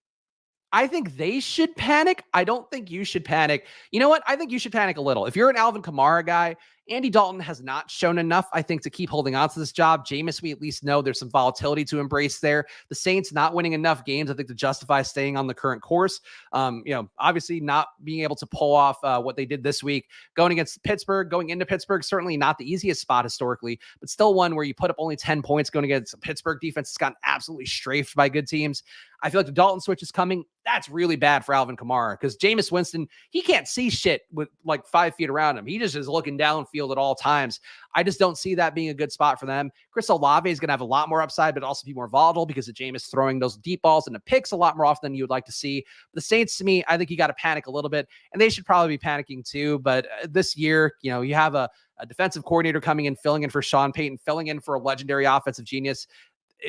they should panic. I don't think you should panic. You know what? I think you should panic a little. If you're an Alvin Kamara guy Andy Dalton has not shown enough, I think, to keep holding on to this job. Jameis, we at least know there's some volatility to embrace there. The Saints not winning enough games, I think, to justify staying on the current course. Obviously not being able to pull off what they did this week. Going against Pittsburgh, going into Pittsburgh, certainly not the easiest spot historically, but still one where you put up only 10 points going against a Pittsburgh defense that's gotten absolutely strafed by good teams. I feel like the Dalton switch is coming. That's really bad for Alvin Kamara because Jameis Winston, he can't see shit with like 5 feet around him. He just is looking downfield at all times. I just don't see that being a good spot for them. Chris Olave is going to have a lot more upside, but also be more volatile because of Jameis throwing those deep balls into picks a lot more often than you would like to see. The Saints, to me, I think you got to panic a little bit, and they should probably be panicking too. But this year, you have a defensive coordinator coming in, filling in for Sean Payton, filling in for a legendary offensive genius.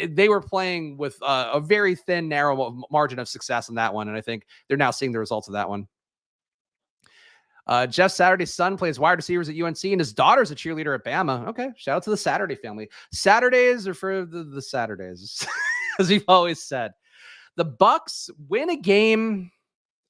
They were playing with a very thin, narrow margin of success in that one. And I think they're now seeing the results of that one. Jeff Saturday's son plays wide receivers at UNC and his daughter's a cheerleader at Bama. Okay. Shout out to the Saturday family. Saturdays are for the Saturdays, as we've always said. The Bucs win a game.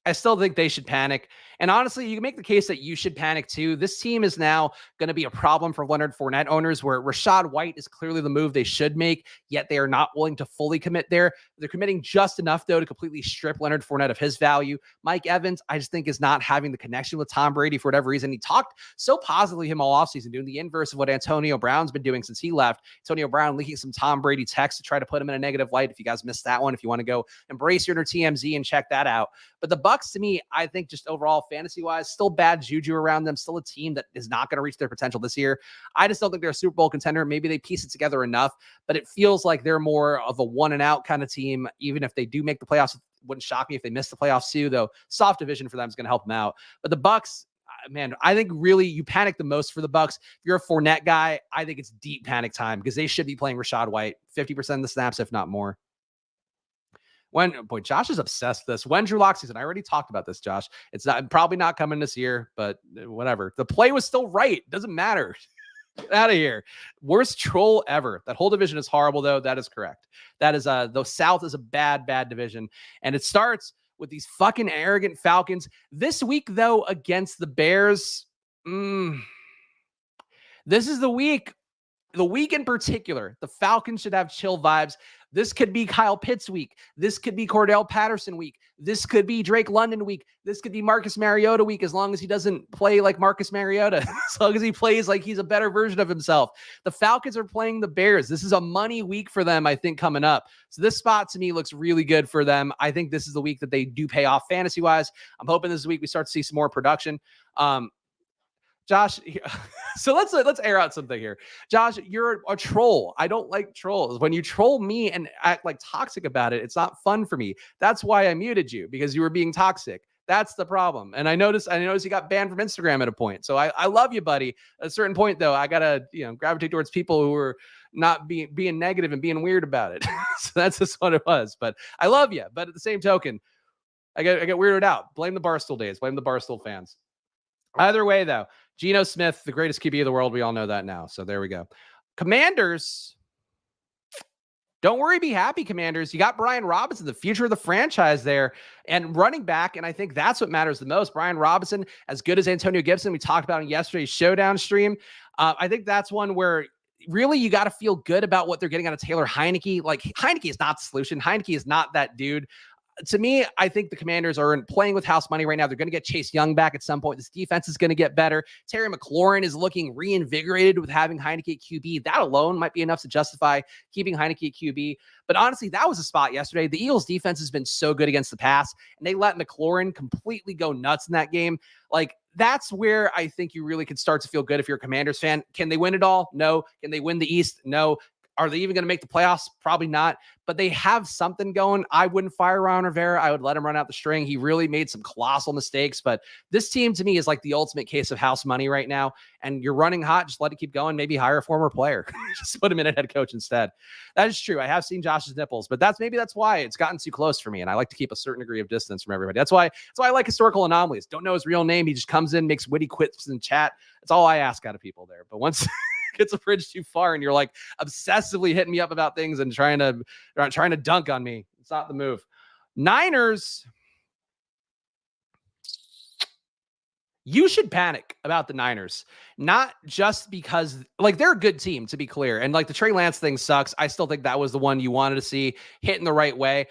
I still think they should panic. And honestly, you can make the case that you should panic too. This team is now going to be a problem for Leonard Fournette owners, where Rachaad White is clearly the move they should make, yet they are not willing to fully commit there. They're committing just enough, though, to completely strip Leonard Fournette of his value. Mike Evans, I just think, is not having the connection with Tom Brady for whatever reason. He talked so positively him all offseason, doing the inverse of what Antonio Brown's been doing since he left. Antonio Brown leaking some Tom Brady text to try to put him in a negative light. If you guys missed that one, if you want to go embrace your inner TMZ and check that out. But the Bucs, to me, I think just overall fantasy-wise, still bad juju around them, still a team that is not going to reach their potential this year. I just don't think they're a Super Bowl contender. Maybe they piece it together enough, but it feels like they're more of a one-and-out kind of team. Even if they do make the playoffs, it wouldn't shock me if they miss the playoffs too, though. Soft division for them is going to help them out. But the Bucs, man, I think really you panic the most for the Bucs. If you're a Fournette guy, I think it's deep panic time because they should be playing Rachaad White 50% of the snaps, if not more. Josh is obsessed with this. When Drew Lock season? I already talked about this, Josh. It's probably not coming this year, but whatever. The play was still right. Doesn't matter. Get out of here. Worst troll ever. That whole division is horrible, though. That is correct. That is the South is a bad division. And it starts with these fucking arrogant Falcons. This week, though, against the Bears, this is the week. The week in particular, the Falcons should have chill vibes. This could be Kyle Pitts week. This could be Cordell Patterson week. This could be Drake London week. This could be Marcus Mariota week, as long as he doesn't play like Marcus Mariota, as long as he plays like he's a better version of himself. The Falcons are playing the Bears. This is a money week for them, I think, coming up. So this spot to me looks really good for them. I think this is the week that they do pay off fantasy-wise. I'm hoping this is the week we start to see some more production. Josh, so let's air out something here. Josh, you're a troll. I don't like trolls. When you troll me and act like toxic about it, it's not fun for me. That's why I muted you, because you were being toxic. That's the problem. And I noticed you got banned from Instagram at a point. So I love you, buddy. At a certain point, though, I gotta gravitate towards people who are not being negative and being weird about it. So that's just what it was. But I love you. But at the same token, I get weirded out. Blame the Barstool days. Blame the Barstool fans. Either way, though, Geno Smith, the greatest QB of the world. We all know that now. So there we go. Commanders. Don't worry, be happy, Commanders. You got Brian Robinson, the future of the franchise there, and running back, and I think that's what matters the most. Brian Robinson, as good as Antonio Gibson, we talked about in yesterday's Showdown stream. I think that's one where really you got to feel good about what they're getting out of Taylor Heineke. Like, Heineke is not the solution. Heineke is not that dude. To me, I think the Commanders are playing with house money right now. They're going to get Chase Young back at some point. This defense is going to get better. Terry McLaurin is looking reinvigorated with having Heineke at QB. That alone might be enough to justify keeping Heineke at QB. But honestly, that was a spot yesterday. The Eagles defense has been so good against the pass, and they let McLaurin completely go nuts in that game. Like, that's where I think you really could start to feel good if you're a Commanders fan. Can they win it all? No. Can they win the East? No. Are they even going to make the playoffs? Probably not. But they have something going. I wouldn't fire Ron Rivera. I would let him run out the string. He really made some colossal mistakes. But this team, to me, is like the ultimate case of house money right now. And you're running hot. Just let it keep going. Maybe hire a former player. Just put him in a head coach instead. That is true. I have seen Josh's nipples. But that's why it's gotten too close for me. And I like to keep a certain degree of distance from everybody. That's why I like historical anomalies. Don't know his real name. He just comes in, makes witty quips in chat. That's all I ask out of people there. But once gets a bridge too far and you're like obsessively hitting me up about things and trying to dunk on me, it's not the move. Niners, You should panic about the Niners, not just because like they're a good team, to be clear. And like the Trey Lance thing sucks. I still think that was the one you wanted to see hit in the right way.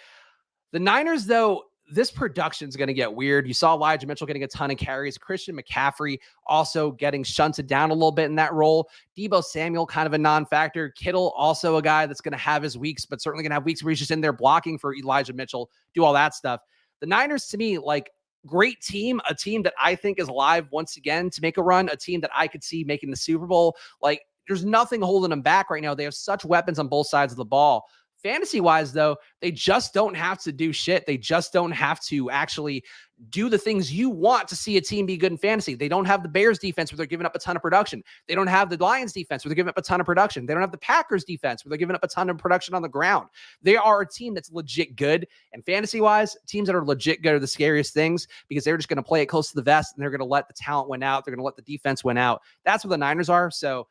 The Niners, though, this production is going to get weird. You saw Elijah Mitchell getting a ton of carries. Christian McCaffrey also getting shunted down a little bit in that role. Deebo Samuel, kind of a non-factor. Kittle, also a guy that's going to have his weeks, but certainly going to have weeks where he's just in there blocking for Elijah Mitchell, do all that stuff. The Niners, to me, like, great team, a team that I think is alive once again to make a run, a team that I could see making the Super Bowl. Like, there's nothing holding them back right now. They have such weapons on both sides of the ball. Fantasy-wise, though, they just don't have to do shit. They just don't have to actually do the things you want to see a team be good in fantasy. They don't have the Bears defense where they're giving up a ton of production. They don't have the Lions defense where they're giving up a ton of production. They don't have the Packers defense where they're giving up a ton of production on the ground. They are a team that's legit good. And fantasy-wise, teams that are legit good are the scariest things because they're just going to play it close to the vest and they're going to let the talent win out. They're going to let the defense win out. That's what the Niners are. So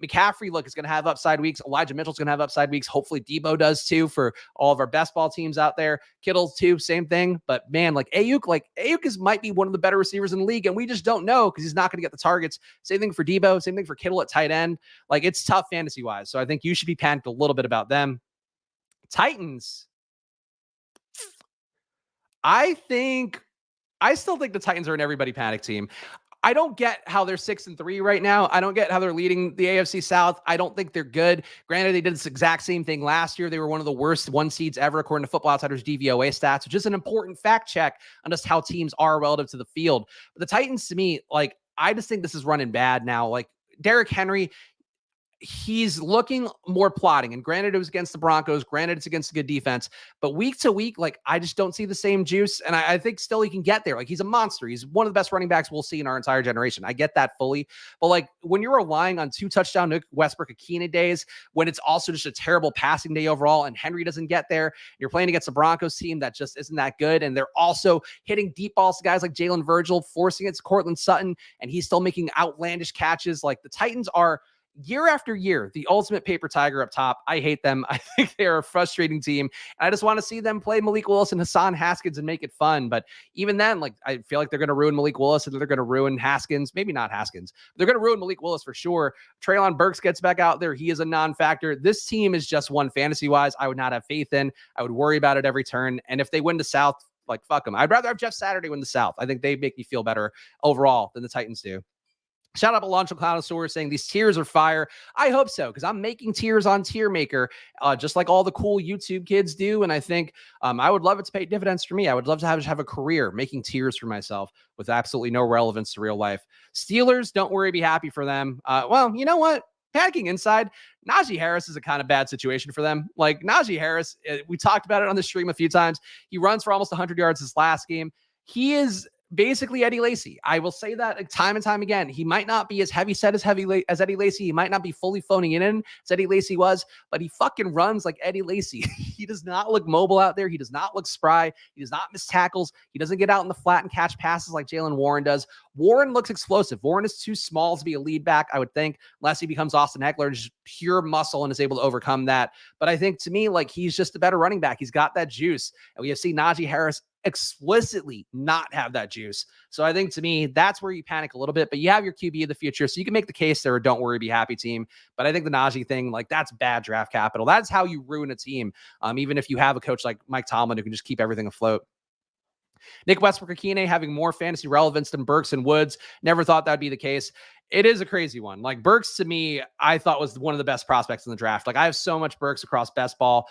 McCaffrey, look, is going to have upside weeks. Elijah Mitchell's going to have upside weeks. Hopefully Deebo does too for all of our best ball teams out there. Kittle too, same thing. But man, Ayuk might be one of the better receivers in the league, and we just don't know because he's not going to get the targets. Same thing for Deebo, same thing for Kittle at tight end. Like, it's tough fantasy-wise. So I think you should be panicked a little bit about them. Titans. I still think the Titans are an everybody panic team. I don't get how they're 6-3 right now. I don't get how they're leading the AFC South. I don't think they're good. Granted, they did this exact same thing last year. They were one of the worst one seeds ever, according to Football Outsiders DVOA stats, which is an important fact check on just how teams are relative to the field. But the Titans, to me, like, I just think this is running bad now. Like, Derrick Henry, he's looking more plotting. And granted, it was against the Broncos. Granted, it's against a good defense. But week to week, like, I just don't see the same juice. And I think still he can get there. Like, he's a monster. He's one of the best running backs we'll see in our entire generation. I get that fully. But, like, when you're relying on 2-touchdown Nick Westbrook-Akina days, when it's also just a terrible passing day overall and Henry doesn't get there, you're playing against a Broncos team that just isn't that good. And they're also hitting deep balls to guys like Jalen Virgil, forcing it to Cortland Sutton, and he's still making outlandish catches. Like, the Titans are, year after year, the ultimate paper tiger up top. I hate them. I think they're a frustrating team. And I just want to see them play Malik Willis and Hassan Haskins and make it fun. But even then, like, I feel like they're going to ruin Malik Willis and they're going to ruin Haskins. Maybe not Haskins. They're going to ruin Malik Willis for sure. Treylon Burks gets back out there. He is a non-factor. This team is just one fantasy-wise I would not have faith in. I would worry about it every turn. And if they win the South, like, fuck them. I'd rather have Jeff Saturday win the South. I think they make me feel better overall than the Titans do. Shout out Alonso Clonosaur saying these tiers are fire. I hope so, because I'm making tiers on Tier Maker, just like all the cool YouTube kids do. And I think I would love it to pay dividends for me. I would love to have a career making tiers for myself with absolutely no relevance to real life. Steelers, don't worry, be happy for them. Well, you know what? Panicking inside, Najee Harris is a kind of bad situation for them. Like, Najee Harris, we talked about it on the stream a few times. He runs for almost 100 yards this last game. He is basically Eddie Lacy. I will say that time and time again. He might not be as heavy set as Eddie Lacy. He might not be fully phoning it in as Eddie Lacy was, but he fucking runs like Eddie Lacy. He does not look mobile out there. He does not look spry. He does not miss tackles. He doesn't get out in the flat and catch passes like Jaylen Warren does. Warren looks explosive. Warren is too small to be a lead back, I would think, unless he becomes Austin Eckler, just pure muscle and is able to overcome that. But I think, to me, like, he's just a better running back. He's got that juice. And we have seen Najee Harris explicitly not have that juice. So I think, to me, that's where you panic a little bit, but you have your QB of the future. So you can make the case there, don't worry, be happy team. But I think the Najee thing, like, that's bad draft capital. That's how you ruin a team. Even if you have a coach like Mike Tomlin who can just keep everything afloat. Nick Westbrook-Akina having more fantasy relevance than Burks and Woods. Never thought that'd be the case. It is a crazy one. Like, Burks, to me, I thought was one of the best prospects in the draft. Like, I have so much Burks across best ball.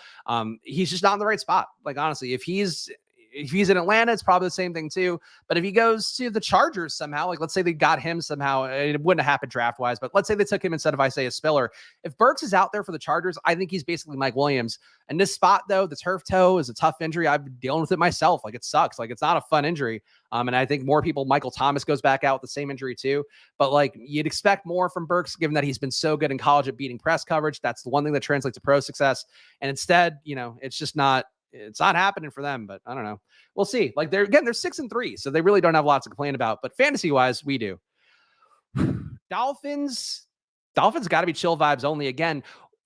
He's just not in the right spot. Like, honestly, if he's in Atlanta, it's probably the same thing too. But if he goes to the Chargers somehow, like, let's say they got him somehow, it wouldn't have happened draft wise, but let's say they took him instead of Isaiah Spiller. If Burks is out there for the Chargers, I think he's basically Mike Williams. And this spot, though, the turf toe is a tough injury. I've been dealing with it myself. Like, it sucks. Like, it's not a fun injury. And I think more people, Michael Thomas goes back out with the same injury too. But, like, you'd expect more from Burks, given that he's been so good in college at beating press coverage. That's the one thing that translates to pro success. And instead, it's not happening for them, but I don't know. We'll see. Like, they're 6-3, so they really don't have a lot to complain about. But fantasy wise, we do. Dolphins got to be chill vibes only. Again,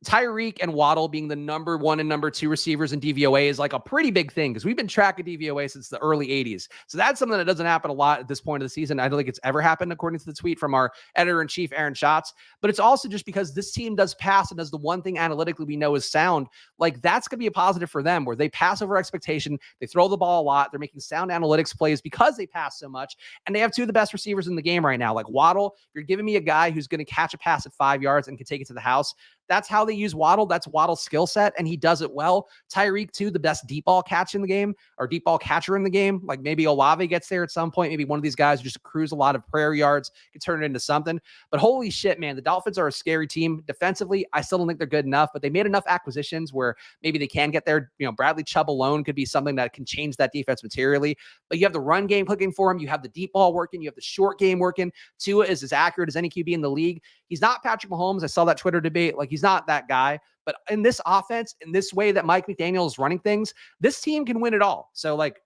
Tyreek and Waddle being the number 1 and number 2 receivers in DVOA is like a pretty big thing because we've been tracking DVOA since the early 80s. So that's something that doesn't happen a lot at this point of the season. I don't think it's ever happened, according to the tweet from our editor-in-chief, Aaron Schatz. But it's also just because this team does pass and does the one thing analytically we know is sound. Like, that's going to be a positive for them, where they pass over expectation. They throw the ball a lot. They're making sound analytics plays because they pass so much. And they have 2 of the best receivers in the game right now. Like Waddle, if you're giving me a guy who's going to catch a pass at 5 yards and can take it to the house, that's how they use Waddle. That's Waddle's skill set, and he does it well. Tyreek, too, the best deep ball catch in the game, or deep ball catcher in the game. Like, maybe Olave gets there at some point. Maybe one of these guys who just accrues a lot of prayer yards can turn it into something. But holy shit, man, the Dolphins are a scary team. Defensively, I still don't think they're good enough, but they made enough acquisitions where maybe they can get there. You know, Bradley Chubb alone could be something that can change that defense materially. But you have the run game clicking for him. You have the deep ball working. You have the short game working. Tua is as accurate as any QB in the league. He's not Patrick Mahomes. I saw that Twitter debate. Like, he's not that guy. But in this offense, in this way that Mike McDaniel is running things, this team can win it all. So, like,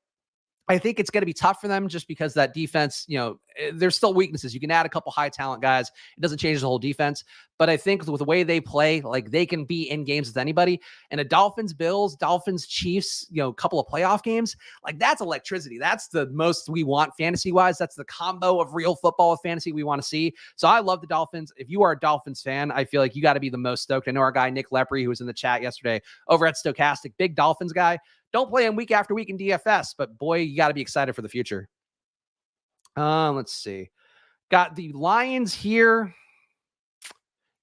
I think it's going to be tough for them just because that defense, you know, there's still weaknesses. You can add a couple high talent guys. It doesn't change the whole defense. But I think with the way they play, like, they can be in games with anybody. And a Dolphins, Bills, Dolphins, Chiefs, you know, a couple of playoff games, like, that's electricity. That's the most we want fantasy wise. That's the combo of real football with fantasy we want to see. So I love the Dolphins. If you are a Dolphins fan, I feel like you got to be the most stoked. I know our guy, Nick Lepre, who was in the chat yesterday over at Stochastic, big Dolphins guy. Don't play him week after week in DFS, but boy, you got to be excited for the future. Let's see. Got the Lions here.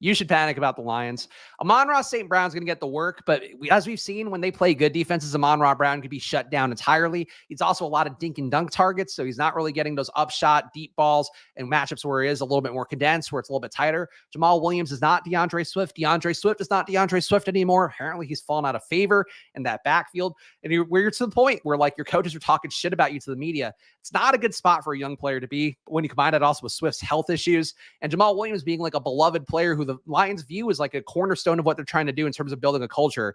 You should panic about the Lions. Amon-Ra St. Brown's going to get the work, but as we've seen, when they play good defenses, Amon-Ra Brown could be shut down entirely. He's also a lot of dink and dunk targets, so he's not really getting those upshot, deep balls and matchups where he is a little bit more condensed, where it's a little bit tighter. Jamal Williams is not DeAndre Swift. DeAndre Swift is not DeAndre Swift anymore. Apparently, he's fallen out of favor in that backfield. And you're to the point where, like, your coaches are talking shit about you to the media. It's not a good spot for a young player to be when you combine it also with Swift's health issues and Jamal Williams being like a beloved player who the Lions view as like a cornerstone of what they're trying to do in terms of building a culture.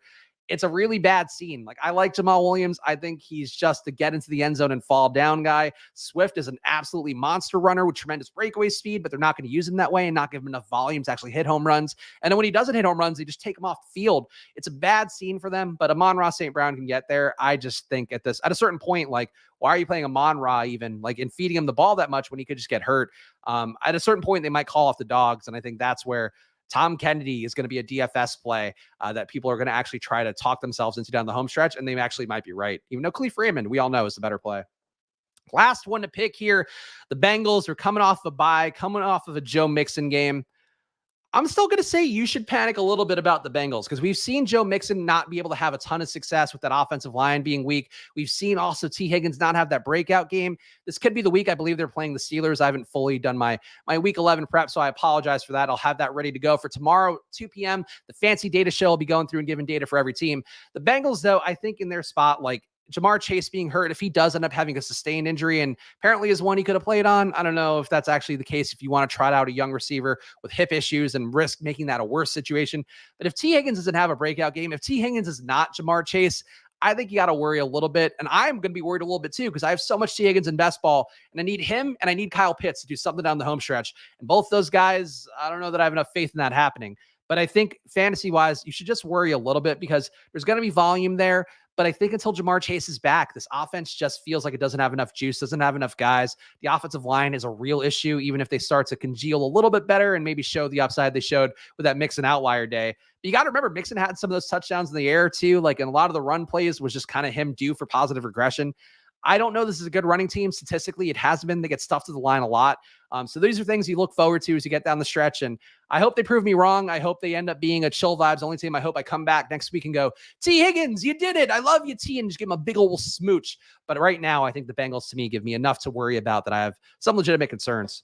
It's a really bad scene. Like, I like Jamal Williams. I think he's just to get into the end zone and fall down guy. Swift is an absolutely monster runner with tremendous breakaway speed, but they're not going to use him that way and not give him enough volume to actually hit home runs. And then when he doesn't hit home runs, they just take him off the field. It's a bad scene for them, but Amon-Ra St. Brown can get there. I just think at a certain point, like, why are you playing Amon-Ra even, like, and feeding him the ball that much when he could just get hurt? At a certain point, they might call off the dogs, and I think that's where Tom Kennedy is going to be a DFS play that people are going to actually try to talk themselves into down the home stretch, and they actually might be right. Even though Khalif Raymond, we all know, is the better play. Last one to pick here, the Bengals are coming off a bye, coming off of a Joe Mixon game. I'm still going to say you should panic a little bit about the Bengals because we've seen Joe Mixon not be able to have a ton of success with that offensive line being weak. We've seen also T. Higgins not have that breakout game. This could be the week. I believe they're playing the Steelers. I haven't fully done my week 11 prep, so I apologize for that. I'll have that ready to go for tomorrow, 2 p.m. The fancy data show will be going through and giving data for every team. The Bengals, though, I think in their spot, like, Jamar Chase being hurt, if he does end up having a sustained injury, and apparently is one he could have played on, I don't know if that's actually the case if you want to try out a young receiver with hip issues and risk making that a worse situation. But if T. Higgins doesn't have a breakout game, if T. Higgins is not Jamar Chase, I think you got to worry a little bit. And I'm going to be worried a little bit too, because I have so much T. Higgins in best ball, and I need him and I need Kyle Pitts to do something down the home stretch. And both those guys, I don't know that I have enough faith in that happening. But I think fantasy-wise, you should just worry a little bit because there's going to be volume there. But I think until Jamar Chase is back, this offense just feels like it doesn't have enough juice, doesn't have enough guys. The offensive line is a real issue, even if they start to congeal a little bit better and maybe show the upside they showed with that Mixon outlier day. But you got to remember, Mixon had some of those touchdowns in the air too. Like, in a lot of the run plays was just kind of him due for positive regression. I don't know this is a good running team. Statistically, it has been. They get stuffed to the line a lot. So these are things you look forward to as you get down the stretch. And I hope they prove me wrong. I hope they end up being a chill vibes only team. I hope I come back next week and go, T. Higgins, you did it. I love you, T, and just give him a big old smooch. But right now, I think the Bengals, to me, give me enough to worry about that I have some legitimate concerns.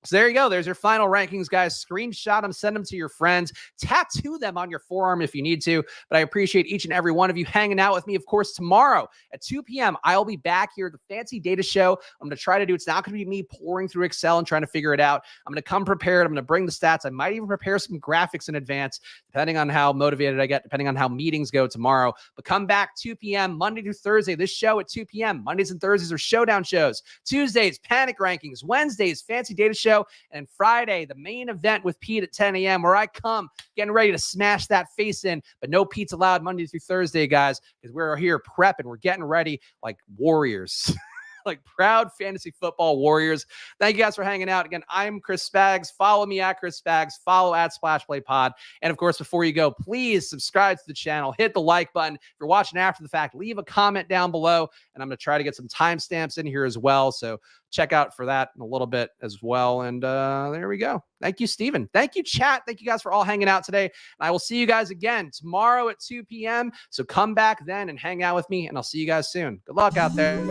So there you go. There's your final rankings, guys. Screenshot them, send them to your friends, tattoo them on your forearm if you need to. But I appreciate each and every one of you hanging out with me. Of course, tomorrow at 2 p.m., I'll be back here at the Fancy Data Show. I'm going to try to do, it's not going to be me pouring through Excel and trying to figure it out. I'm going to come prepared. I'm going to bring the stats. I might even prepare some graphics in advance, depending on how motivated I get, depending on how meetings go tomorrow. But come back 2 p.m., Monday through Thursday. This show at 2 p.m. Mondays and Thursdays are showdown shows. Tuesdays, panic rankings. Wednesdays, Fancy Data Show. video. And Friday, the main event with Pete at 10 a.m. where I come getting ready to smash that face in, but no Pete's allowed Monday through Thursday, guys, because we're here prepping. We're getting ready like warriors. Like proud fantasy football warriors. Thank you guys for hanging out. Again, I'm Chris Spags. Follow me at Chris Spags. Follow at Splash Play Pod. And of course, before you go, please subscribe to the channel. Hit the like button. If you're watching after the fact, leave a comment down below. And I'm going to try to get some timestamps in here as well. So check out for that in a little bit as well. And there we go. Thank you, Steven. Thank you, chat. Thank you guys for all hanging out today. And I will see you guys again tomorrow at 2 p.m. So come back then and hang out with me. And I'll see you guys soon. Good luck out there.